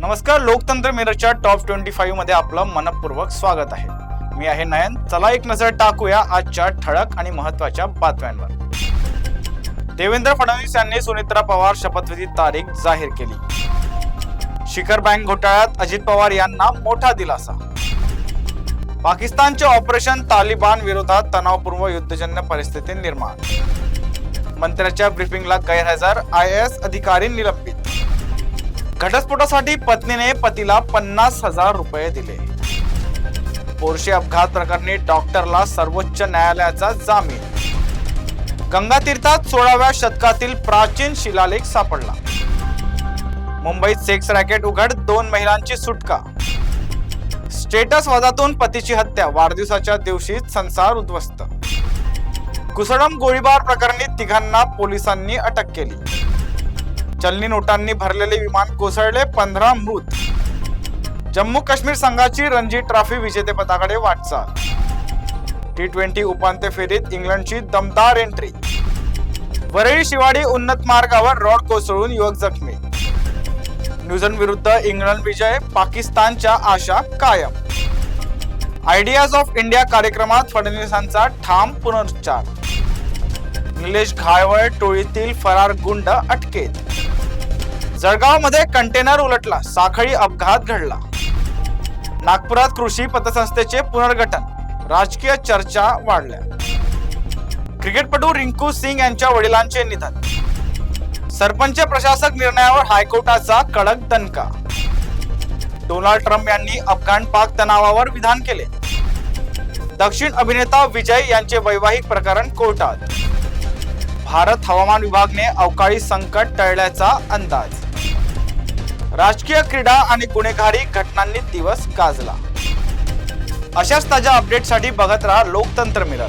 नमस्कार, लोकतंत्र मिररच्या टॉप 25 मध्ये आपलं मनपूर्वक स्वागत आहे. मी आहे नयन. चला एक नजर टाकूया आजच्या ठळक आणि महत्त्वाच्या बातम्यांवर. देवेंद्र फडणवीस यांनी सुनेत्रा पवार शपथविधी तारीख जाहीर केली. शिखर बँक घोटाळ्यात अजित पवार यांना मोठा दिलासा. पाकिस्तानचे ऑपरेशन तालिबान विरोधात तणावपूर्ण युद्धजन्य परिस्थिती निर्माण. मंत्र्याच्या ब्रीफिंगला गैरहजर IAS अधिकारी निलंबित. घटस्फोटासाठी पत्नीने पतीला 50,000 रुपये दिले. पोर्शे अपघात प्रकरणी डॉक्टरला सर्वोच्च न्यायालयाचा जामीन. गंगा तीर्थात 16व्या शतकातील प्राचीन शिलालेख सापडला. मुंबईत सेक्स रॅकेट उघड, 2 महिलांची सुटका. स्टेटस वादातून पतीची हत्या, वाढदिवसाच्या दिवशी संसार उद्ध्वस्त. कुसडम गोळीबार प्रकरणी तिघांना पोलिसांनी अटक केली. चलनी नोटांनी भरलेले विमान कोसळले, 15 मृत. जम्मू काश्मीर संघाची रणजी ट्रॉफी विजेतेपदाकडे वाटचाल. T20 उपांत्य फेरीत इंग्लंडची दमदार एंट्री. वरळी शिवाडी उन्नत मार्गावर रॉड कोसळून युवक जखमी. न्यूझीलंड विरुद्ध इंग्लंड विजय, पाकिस्तानच्या आशा कायम. आयडियाज ऑफ इंडिया कार्यक्रमात फडणवीसांचा ठाम पुनरुच्चार. निलेश घायवळ टोळीतील फरार गुंड अटकेत. जळगावमध्ये कंटेनर उलटला, साखळी अपघात घडला. नागपुरात कृषी पतसंस्थेचे पुनर्गठन, राजकीय चर्चा वाढल्या. क्रिकेटपटू रिंकू सिंग यांच्या वडिलांचे निधन. सरपंच प्रशासक निर्णयावर हायकोर्टाचा कडक दणका. डोनाल्ड ट्रम्प यांनी अफगाण-पाक तणावावर विधान केले. दक्षिण अभिनेता विजय यांचे वैवाहिक प्रकरण कोर्टात. भारत हवामान विभागाने अवकाळी संकट टळल्याचा अंदाज. राजकीय, क्रीडा आणि गुन्हेगारी घटनांनी दिवस गाजला. अशाच ताज्या अपडेटसाठी बघत राहा लोकतंत्र मिरर.